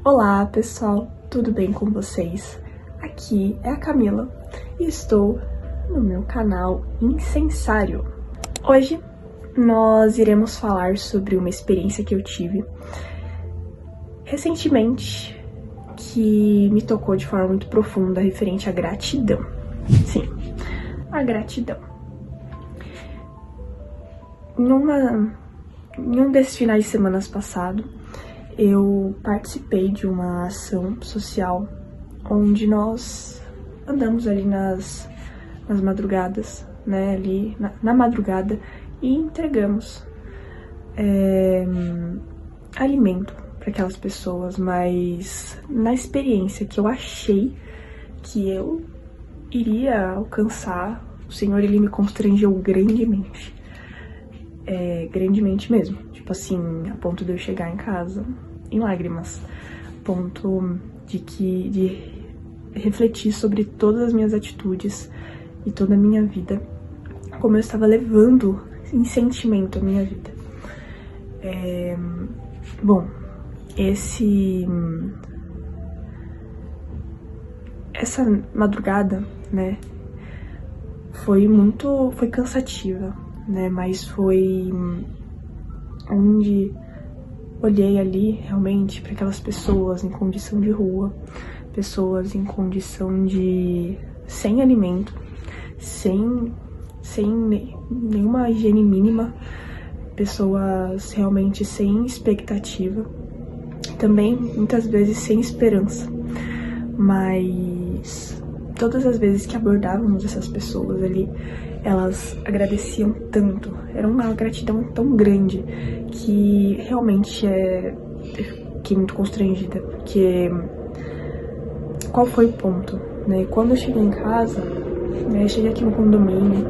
Olá pessoal, tudo bem com vocês? Aqui é a Camila e estou no meu canal Incensário. Hoje nós iremos falar sobre uma experiência que eu tive recentemente que me tocou de forma muito profunda referente à gratidão. Sim, a gratidão. Em um desses finais de semana passado, eu participei de uma ação social onde nós andamos ali nas madrugadas, né, ali na madrugada, e entregamos alimento para aquelas pessoas, mas na experiência que eu achei que eu iria alcançar, o Senhor, ele me constrangeu grandemente. Grandemente mesmo, tipo assim, a ponto de eu chegar em casa em lágrimas, a ponto de refletir sobre todas as minhas atitudes e toda a minha vida, como eu estava levando em sentimento a minha vida. Bom, essa madrugada, né, foi cansativa, né, mas foi onde olhei ali realmente para aquelas pessoas em condição de rua, pessoas em condição de sem alimento, sem nenhuma higiene mínima, pessoas realmente sem expectativa, também muitas vezes sem esperança, mas todas as vezes que abordávamos essas pessoas ali, elas agradeciam tanto, era uma gratidão tão grande que realmente fiquei muito constrangida, porque qual foi o ponto, né? Quando eu cheguei em casa, né, eu cheguei aqui no condomínio,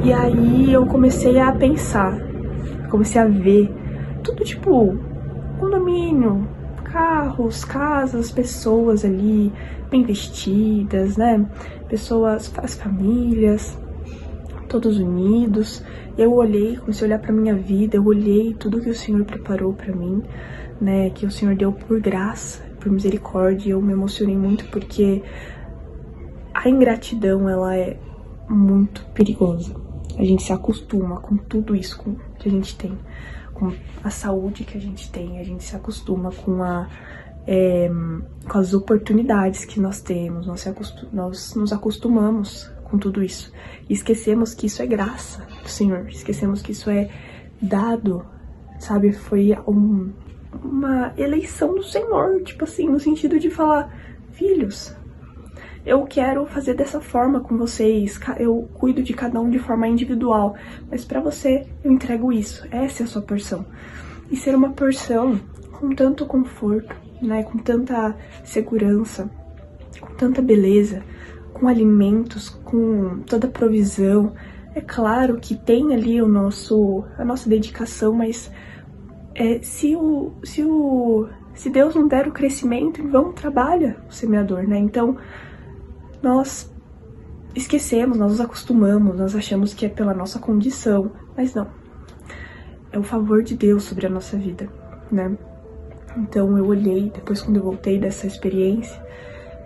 e aí eu comecei a pensar, comecei a ver tudo tipo condomínio, carros, casas, pessoas ali bem vestidas, né? Pessoas, as famílias, todos unidos. Eu olhei, comecei a olhar para minha vida, eu olhei tudo que o Senhor preparou para mim, né? Que o Senhor deu por graça, por misericórdia. Eu me emocionei muito porque a ingratidão, ela é muito perigosa. A gente se acostuma com tudo isso que a gente tem, com a saúde que a gente se acostuma com as oportunidades que nós temos, nós nos acostumamos com tudo isso e esquecemos que isso é graça do Senhor, esquecemos que isso é dado, sabe, foi uma eleição do Senhor, tipo assim, no sentido de falar, filhos, eu quero fazer dessa forma com vocês, eu cuido de cada um de forma individual, mas pra você eu entrego isso, essa é a sua porção. E ser uma porção com tanto conforto, né, com tanta segurança, com tanta beleza, com alimentos, com toda provisão. É claro que tem ali a nossa dedicação, mas se Deus não der o crescimento, em vão trabalha o semeador, né? Então, nós esquecemos, nós nos acostumamos, nós achamos que é pela nossa condição, mas não. É o favor de Deus sobre a nossa vida, né? Então eu olhei, depois quando eu voltei dessa experiência,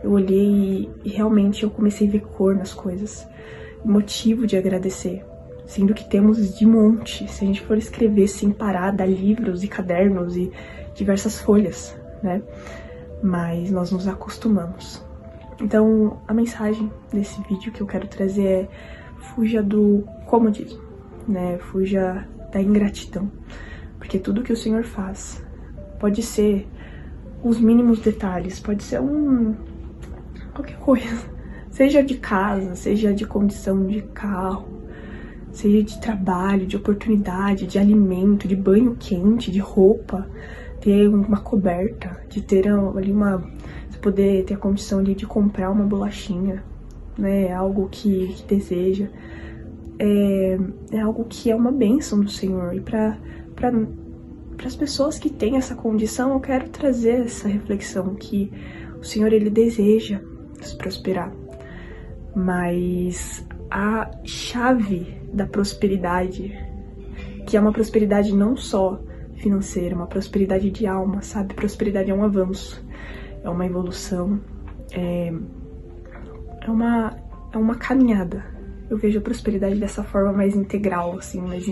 eu olhei e realmente eu comecei a ver cor nas coisas, motivo de agradecer, sendo que temos de monte, se a gente for escrever sem parar, dá livros e cadernos e diversas folhas, né? Mas nós nos acostumamos. Então, a mensagem desse vídeo que eu quero trazer é: fuja do comodismo, né? Fuja da ingratidão, porque tudo que o Senhor faz pode ser os mínimos detalhes, pode ser qualquer coisa, seja de casa, seja de condição de carro, seja de trabalho, de oportunidade, de alimento, de banho quente, de roupa, ter uma coberta, de ter ali poder ter a condição ali de comprar uma bolachinha, né, algo que deseja, é algo que é uma bênção do Senhor. E para as pessoas que têm essa condição, eu quero trazer essa reflexão que o Senhor, ele deseja nos prosperar, mas a chave da prosperidade, que é uma prosperidade não só financeira, uma prosperidade de alma, sabe? Prosperidade é um avanço, é uma evolução, é uma caminhada. Eu vejo a prosperidade dessa forma mais integral, assim, mais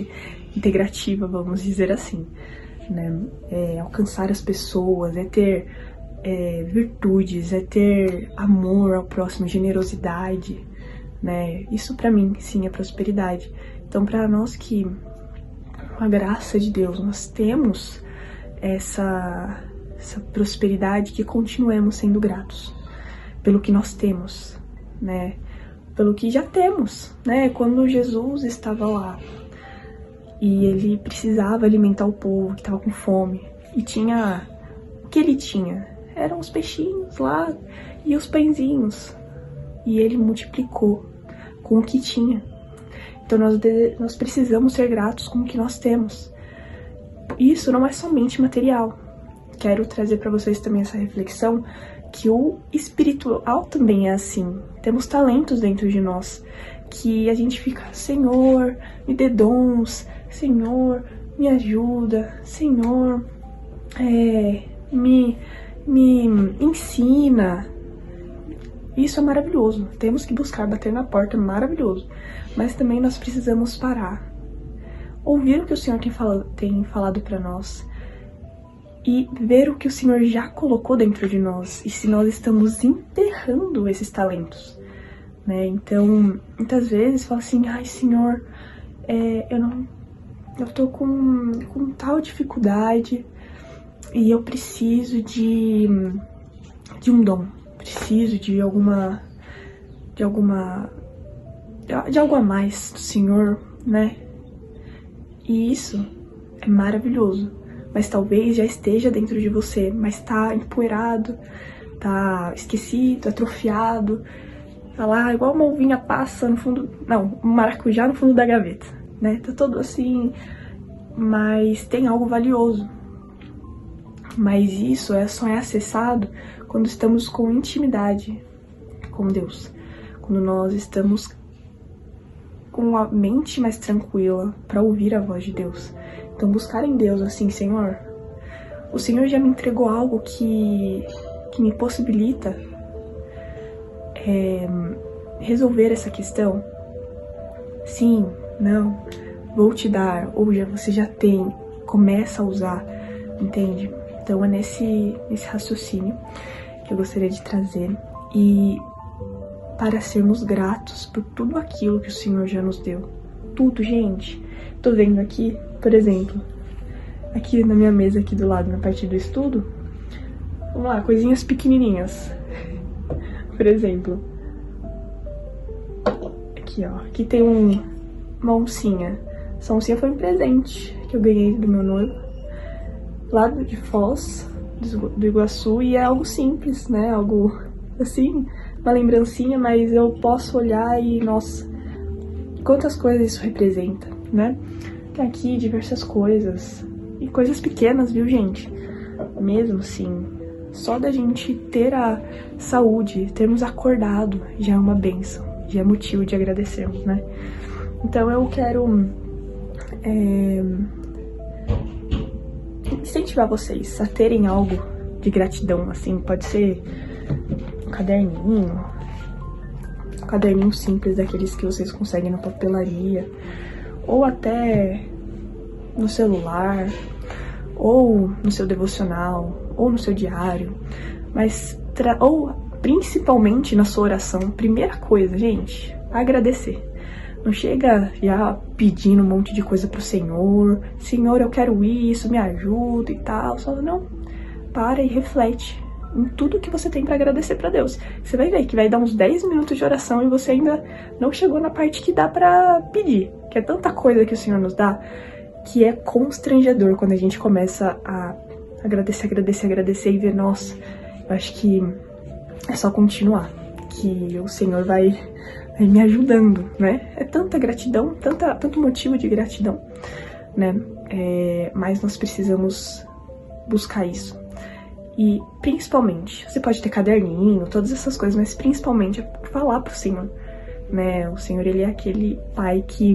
integrativa, vamos dizer assim, né? É alcançar as pessoas, é ter virtudes, é ter amor ao próximo, generosidade, né? Isso pra mim, sim, é prosperidade. Então, pra nós que, com a graça de Deus, nós temos essa prosperidade, que continuemos sendo gratos pelo que nós temos, né? Pelo que já temos, né? Quando Jesus estava lá e ele precisava alimentar o povo que estava com fome, e tinha, o que ele tinha? Eram os peixinhos lá e os pãezinhos, e ele multiplicou com o que tinha. Então nós precisamos ser gratos com o que nós temos. Isso não é somente material. Quero trazer para vocês também essa reflexão, que o espiritual também é assim. Temos talentos dentro de nós, que a gente fica, Senhor, me dê dons, Senhor, me ajuda, Senhor, me ensina. Isso é maravilhoso, temos que buscar, bater na porta, maravilhoso. Mas também nós precisamos parar, ouvir o que o Senhor tem falado para nós, e ver o que o Senhor já colocou dentro de nós, e se nós estamos enterrando esses talentos, né? Então, muitas vezes fala assim, ai Senhor, eu tô com tal dificuldade, e eu preciso de um dom, preciso de algo a mais do Senhor, né? E isso é maravilhoso, mas talvez já esteja dentro de você, mas tá empoeirado, tá esquecido, atrofiado, tá lá igual uma uvinha passa no fundo, não, um maracujá no fundo da gaveta, né? Tá todo assim, mas tem algo valioso. Mas isso só é acessado quando estamos com intimidade com Deus, quando nós estamos com a mente mais tranquila para ouvir a voz de Deus. Então buscar em Deus assim, Senhor, o Senhor já me entregou algo que me possibilita resolver essa questão? Sim, não, vou te dar, ou você já tem, começa a usar, entende? Então é nesse raciocínio que eu gostaria de trazer, e para sermos gratos por tudo aquilo que o Senhor já nos deu. Tudo, gente. Tô vendo aqui, por exemplo, aqui na minha mesa aqui do lado, na parte do estudo, vamos lá, coisinhas pequenininhas. Por exemplo, aqui ó, aqui tem uma oncinha. Essa oncinha foi um presente que eu ganhei do meu noivo, lá de Foz, do Iguaçu, e é algo simples, né, algo assim, uma lembrancinha, mas eu posso olhar e, nossa, quantas coisas isso representa, né? Tem aqui diversas coisas, e coisas pequenas, viu, gente? Mesmo assim, só da gente ter a saúde, termos acordado, já é uma bênção, já é motivo de agradecermos, né? Então eu quero incentivar vocês a terem algo de gratidão, assim, pode ser um caderninho simples, daqueles que vocês conseguem na papelaria, ou até no celular, ou no seu devocional, ou no seu diário, mas ou principalmente na sua oração. Primeira coisa, gente, agradecer. Não chega já pedindo um monte de coisa pro Senhor, Senhor, eu quero isso, me ajuda e tal, só não, para e reflete em tudo que você tem para agradecer para Deus. Você vai ver que vai dar uns 10 minutos de oração e você ainda não chegou na parte que dá para pedir, que é tanta coisa que o Senhor nos dá, que é constrangedor quando a gente começa a agradecer e ver, nossa, eu acho que é só continuar, que o Senhor vai me ajudando, né? É tanta gratidão, tanto motivo de gratidão, né? Mas nós precisamos buscar isso. E principalmente, você pode ter caderninho, todas essas coisas, mas principalmente é falar pro Senhor, né? O Senhor, ele é aquele pai que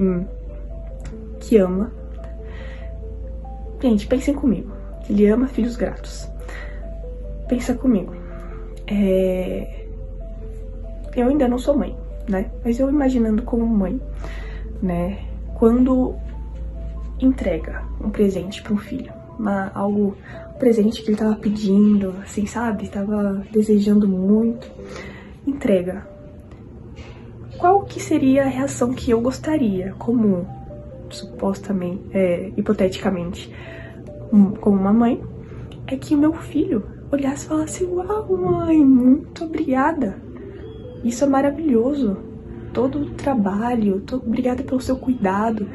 ama Gente, pensem comigo. Ele ama filhos gratos. Pensa comigo. Eu ainda não sou mãe, né? Mas eu imaginando como mãe, né? Quando entrega um presente para um filho, um presente que ele tava pedindo, assim, sabe? Tava desejando muito. Entrega. Qual que seria a reação que eu gostaria, como supostamente, hipoteticamente, como uma mãe, é que o meu filho olhasse e falasse: uau, mãe, muito obrigada. Isso é maravilhoso. Todo o trabalho, obrigada pelo seu cuidado,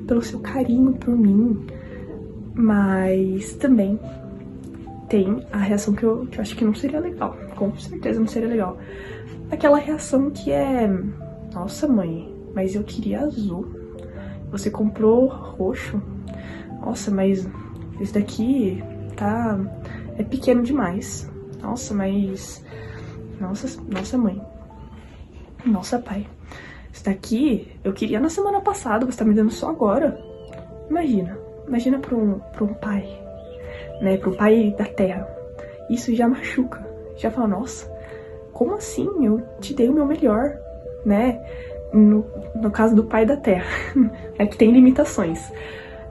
pelo seu carinho por mim. Mas também tem a reação que eu acho que não seria legal. Com certeza não seria legal. Aquela reação que é: nossa, mãe, mas eu queria azul. Você comprou roxo? Nossa, mas esse daqui é pequeno demais. Nossa, mas... Nossa, mãe. Nossa, pai. Esse daqui eu queria na semana passada, você tá me dando só agora. Imagina pra um pai, né? Pra um pai da terra. Isso já machuca. Já fala: nossa, como assim? Eu te dei o meu melhor, né? No caso do pai da terra, é que tem limitações.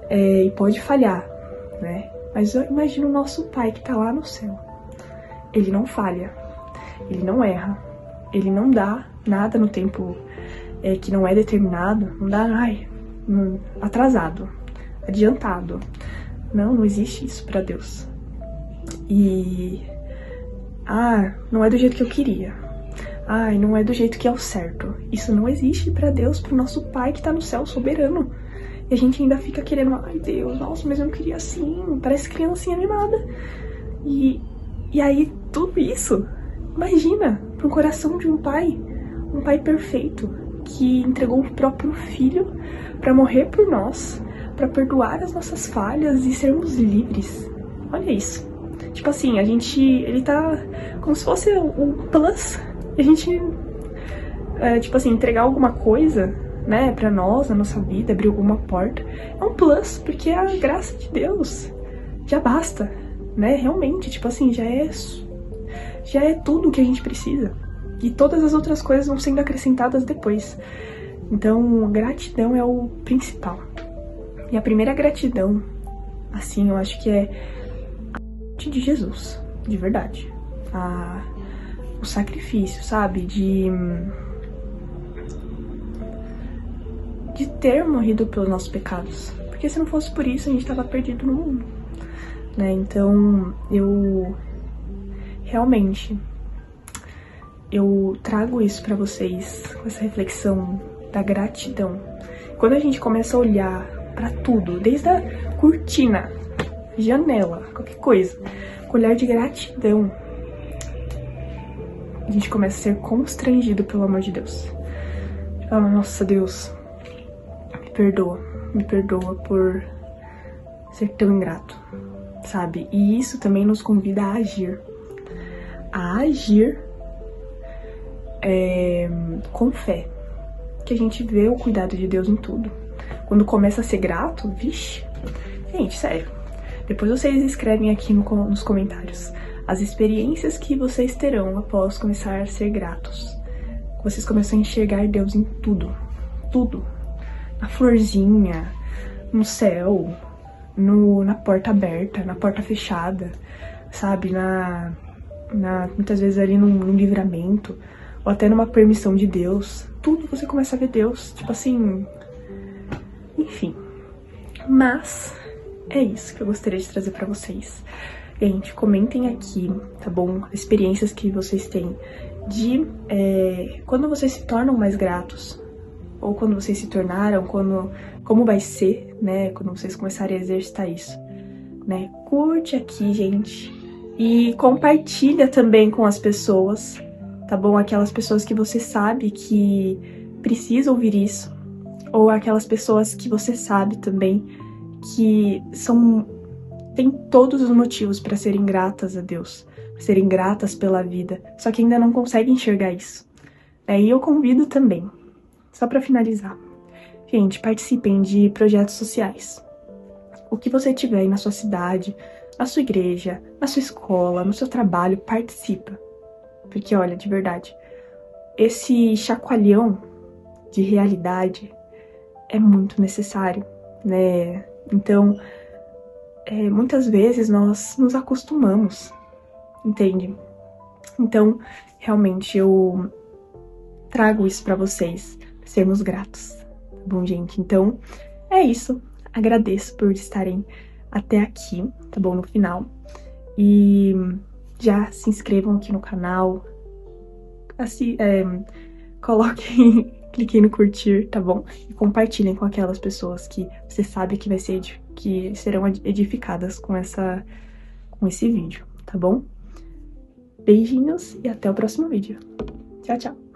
E pode falhar, né? Mas eu imagino o nosso pai que tá lá no céu. Ele não falha, ele não erra, ele não dá nada no tempo que não é determinado, não dá, atrasado, adiantado. Não existe isso pra Deus. E... não é do jeito que eu queria. Não é do jeito que é o certo. Isso não existe pra Deus, pro nosso Pai que tá no céu, soberano. E a gente ainda fica querendo: ai, Deus, nossa, mas eu não queria assim. Parece criancinha mimada. E aí, tudo isso, imagina, pro coração de um pai perfeito, que entregou o próprio filho pra morrer por nós, pra perdoar as nossas falhas e sermos livres. Olha isso. Tipo assim, ele tá como se fosse um plus. A gente, tipo assim, entregar alguma coisa, né, pra nós, na nossa vida, abrir alguma porta, é um plus, porque a graça de Deus já basta, né, realmente, tipo assim, já é tudo que a gente precisa. E todas as outras coisas vão sendo acrescentadas depois. Então, gratidão é o principal. E a primeira gratidão, assim, eu acho que é de Jesus, de verdade. O sacrifício, sabe? De ter morrido pelos nossos pecados. Porque se não fosse por isso, a gente tava perdido no mundo, né? Então, eu trago isso pra vocês, com essa reflexão da gratidão. Quando a gente começa a olhar pra tudo, desde a cortina, janela, qualquer coisa, com olhar de gratidão, a gente começa a ser constrangido pelo amor de Deus. Nossa, Deus, me perdoa por ser tão ingrato, sabe? E isso também nos convida a agir com fé, que a gente vê o cuidado de Deus em tudo. Quando começa a ser grato, vixe, gente, sério, depois vocês escrevem aqui nos comentários as experiências que vocês terão após começar a ser gratos. Vocês começam a enxergar Deus em tudo, na florzinha, no céu, na porta aberta, na porta fechada, sabe, muitas vezes ali num livramento, ou até numa permissão de Deus. Tudo você começa a ver Deus, tipo assim, enfim. Mas é isso que eu gostaria de trazer pra vocês. Gente, comentem aqui, tá bom? Experiências que vocês têm de quando vocês se tornam mais gratos, ou quando vocês se tornaram, como vai ser, né? Quando vocês começarem a exercitar isso, né? Curte aqui, gente, e compartilha também com as pessoas, tá bom? Aquelas pessoas que você sabe que precisam ouvir isso, ou aquelas pessoas que você sabe também que tem todos os motivos para serem gratas a Deus, serem gratas pela vida, só que ainda não conseguem enxergar isso. E eu convido também, só para finalizar, gente, participem de projetos sociais. O que você tiver aí na sua cidade, na sua igreja, na sua escola, no seu trabalho, participa. Porque, olha, de verdade, esse chacoalhão de realidade é muito necessário, né? Então, muitas vezes nós nos acostumamos, entende? Então, realmente, eu trago isso pra vocês, sermos gratos, tá bom, gente? Então, é isso. Agradeço por estarem até aqui, tá bom? No final. E já se inscrevam aqui no canal, assim, coloquem, cliquem no curtir, tá bom? E compartilhem com aquelas pessoas que você sabe que que serão edificadas com esse vídeo, tá bom? Beijinhos e até o próximo vídeo. Tchau, tchau!